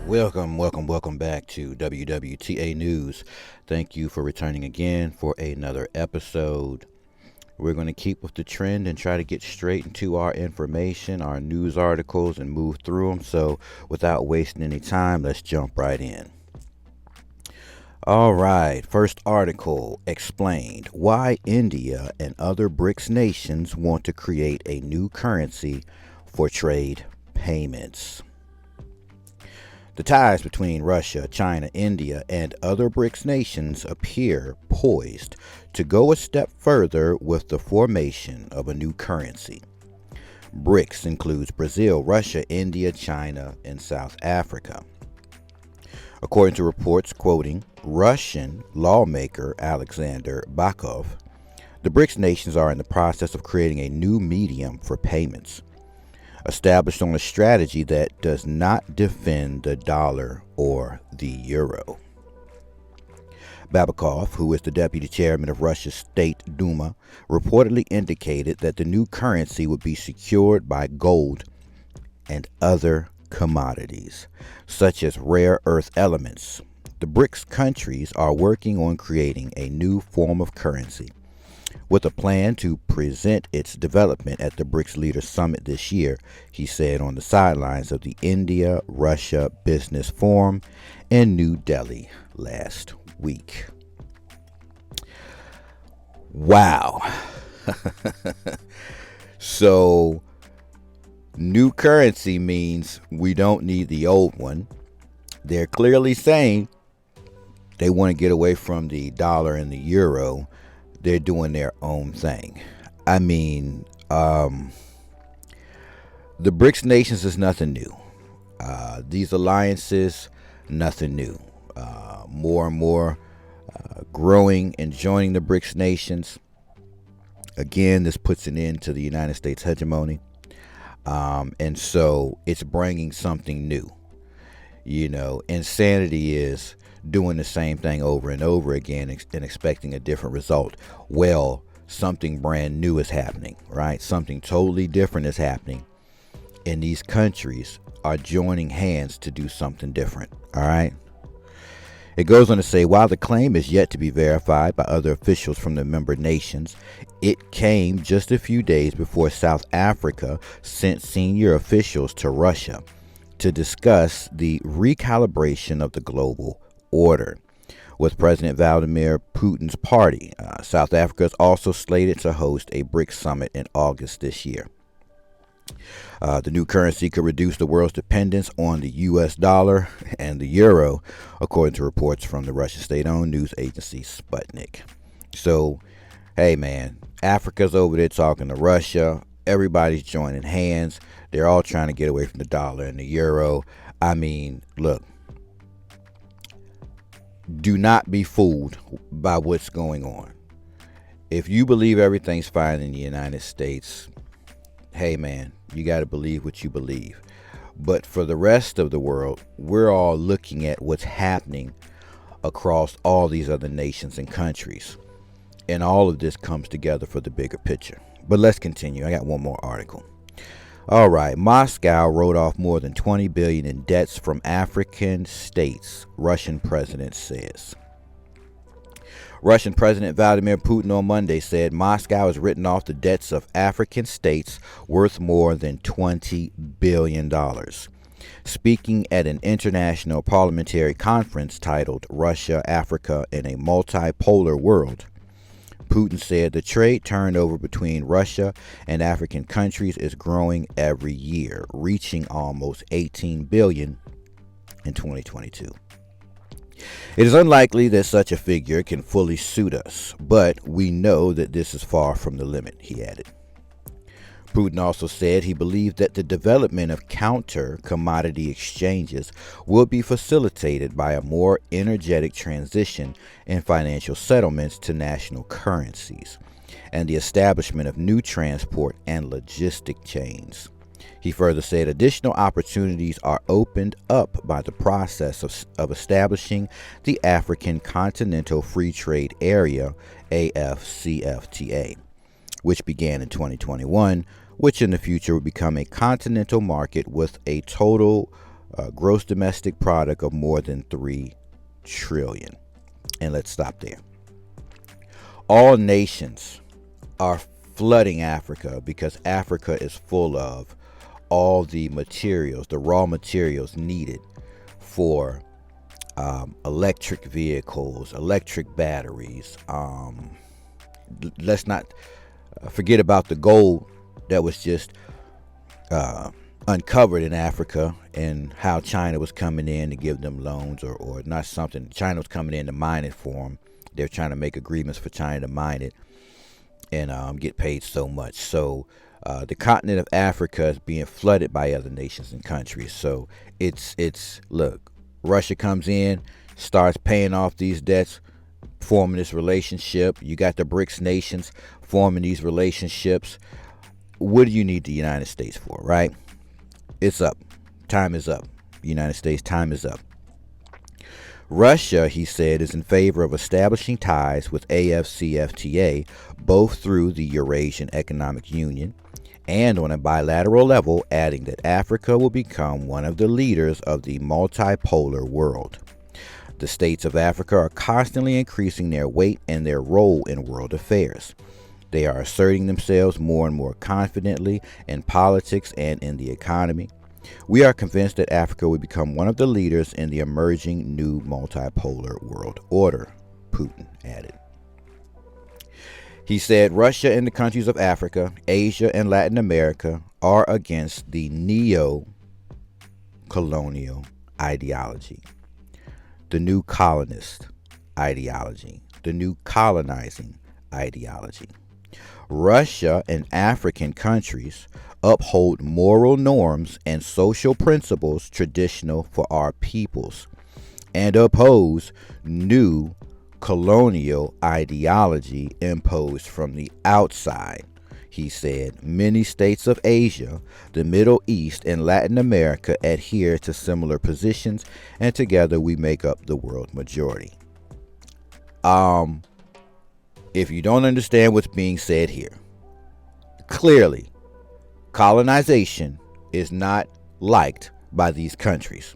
Welcome back to WWTA News. Thank you for returning again for another episode. We're going to keep with the trend and try to get straight into our information, our news articles, and move through them. So, without wasting any time, let's jump right in. All right, first article explained why India and other BRICS nations want to create a new currency for trade payments. The ties between Russia, China, India, and other BRICS nations appear poised to go a step further with the formation of a new currency. BRICS includes Brazil, Russia, India, China, and South Africa. According to reports quoting Russian lawmaker Alexander Bakov, the BRICS nations are in the process of creating a new medium for payments, established on a strategy that does not defend the dollar or the euro. Babakov, who is the deputy chairman of Russia's State Duma, reportedly indicated that the new currency would be secured by gold and other commodities, such as rare earth elements. The BRICS countries are working on creating a new form of currency, with a plan to present its development at the BRICS Leaders Summit this year, he said on the sidelines of the India-Russia Business Forum in New Delhi last week. Wow. So, new currency means we don't need the old one. They're clearly saying they want to get away from the dollar and the euro. They're doing their own thing. I mean, the BRICS nations is nothing new. These alliances, nothing new. More and more growing and joining the BRICS nations. Again, this puts an end to the United States hegemony. And so it's bringing something new. You know, insanity is doing the same thing over and over again and expecting a different result. Well, something brand new is happening, right? Something totally different is happening. And these countries are joining hands to do something different, all right? It goes on to say, while the claim is yet to be verified by other officials from the member nations, it came just a few days before South Africa sent senior officials to Russia to discuss the recalibration of the global order. With President Vladimir Putin's party, South Africa is also slated to host a BRICS summit in August this year. The new currency could reduce the world's dependence on the U.S. dollar and the euro, according to reports from the Russian state-owned news agency Sputnik. So, hey man, Africa's over there talking to Russia. Everybody's joining hands. They're all trying to get away from the dollar and the euro. I mean, look, do not be fooled by what's going on. If you believe everything's fine in the United States, hey man, you got to believe what you believe. But for the rest of the world, we're all looking at what's happening across all these other nations and countries. And all of this comes together for the bigger picture. But let's continue. I got one more article. All right, Moscow wrote off more than $20 billion in debts from African states, Russian president says. Russian President Vladimir Putin on Monday said Moscow has written off the debts of African states worth more than $20 billion. Speaking at an international parliamentary conference titled Russia, Africa, in a Multipolar World, Putin said the trade turnover between Russia and African countries is growing every year, reaching almost $18 billion in 2022. It is unlikely that such a figure can fully suit us, but we know that this is far from the limit, he added. Putin also said he believed that the development of counter-commodity exchanges will be facilitated by a more energetic transition in financial settlements to national currencies and the establishment of new transport and logistic chains. He further said additional opportunities are opened up by the process of establishing the African Continental Free Trade Area, AFCFTA, which began in 2021, which in the future would become a continental market with a total gross domestic product of more than 3 trillion. And let's stop there. All nations are flooding Africa because Africa is full of all the materials, the raw materials needed for electric vehicles, electric batteries. Let's not forget about the gold that was just uncovered in Africa, and how China was coming in to give them loans, or not something. China was coming in to mine it for them. They're trying to make agreements for China to mine it and get paid so much. So the continent of Africa is being flooded by other nations and countries. So it's look, Russia comes in, starts paying off these debts, forming this relationship. You got the BRICS nations forming these relationships. What do you need the United States for, right? It's up. Time is up. United States, time is up. Russia, he said, is in favor of establishing ties with AFCFTA, both through the Eurasian Economic Union and on a bilateral level, adding that Africa will become one of the leaders of the multipolar world. The states of Africa are constantly increasing their weight and their role in world affairs. They are asserting themselves more and more confidently in politics and in the economy. We are convinced that Africa will become one of the leaders in the emerging new multipolar world order, Putin added. He said Russia and the countries of Africa, Asia, and Latin America are against the neo-colonial ideology, the new colonist ideology, the new colonizing ideology. Russia and African countries uphold moral norms and social principles traditional for our peoples, and oppose new colonial ideology imposed from the outside. He said many states of Asia, the Middle East, and Latin America adhere to similar positions, and together we make up the world majority. If you don't understand what's being said here, clearly, colonization is not liked by these countries.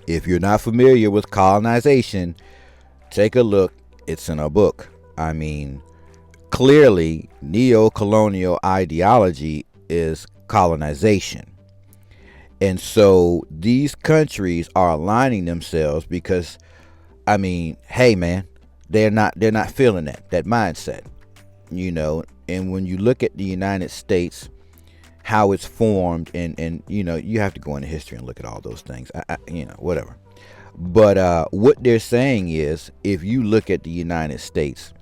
If you're not familiar with colonization, take a look. It's in a book. I mean, clearly, neo-colonial ideology is colonization. And so these countries are aligning themselves because, I mean, hey man, they're not feeling that mindset, you know. And when you look at the United States, how it's formed, and you know, you have to go into history and look at all those things, whatever. But what they're saying is, if you look at the United States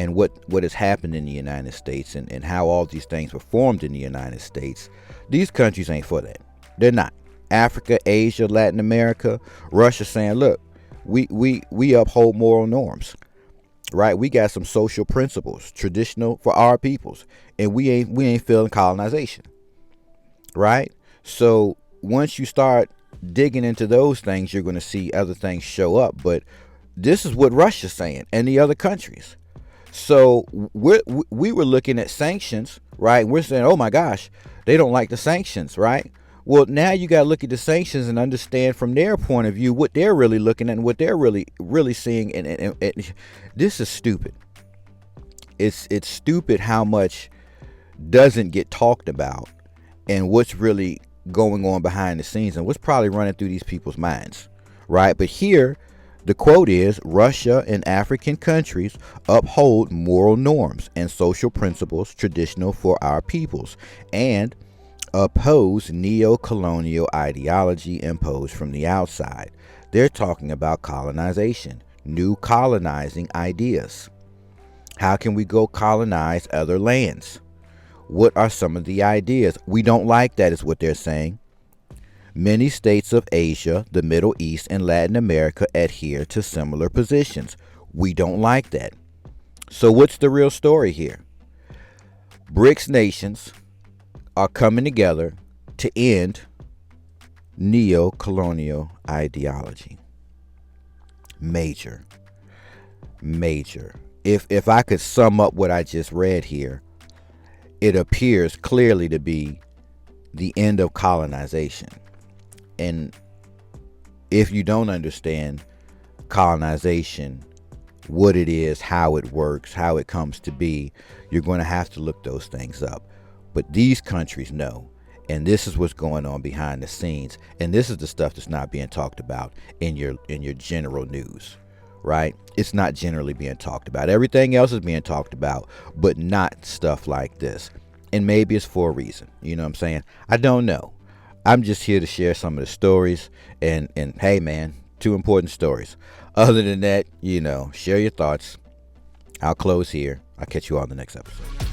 and what has happened in the United States, and how all these things were formed in the United States, these countries ain't for that. They're not. Africa, Asia, Latin America, Russia saying, look, we uphold moral norms, right? We got some social principles traditional for our peoples, and we ain't feeling colonization, right? So once you start digging into those things, you're going to see other things show up. But this is what Russia's saying, and the other countries. So we were looking at sanctions, right? We're saying, oh my gosh, they don't like the sanctions, right? Well, now you got to look at the sanctions and understand from their point of view what they're really looking at and what they're really seeing. And this is stupid. It's stupid how much doesn't get talked about, and what's really going on behind the scenes, and what's probably running through these people's minds, right? But here, the quote is, Russia and African countries uphold moral norms and social principles traditional for our peoples, and oppose neo-colonial ideology imposed from the outside. They're talking about colonization, new colonizing ideas. How can we go colonize other lands? What are some of the ideas? We don't like that, is what they're saying. Many states of Asia, the Middle East, and Latin America adhere to similar positions. We don't like that. So what's the real story here? BRICS nations are coming together to end neo-colonial ideology. Major. If I could sum up what I just read here, it appears clearly to be the end of colonization. And if you don't understand colonization, what it is, how it works, how it comes to be, you're going to have to look those things up. But these countries know. And this is what's going on behind the scenes. And this is the stuff that's not being talked about in your general news, right? It's not generally being talked about. Everything else is being talked about, but not stuff like this. And maybe it's for a reason. You know what I'm saying? I don't know. I'm just here to share some of the stories. And hey, man, 2 important stories. Other than that, share your thoughts. I'll close here. I'll catch you on the next episode.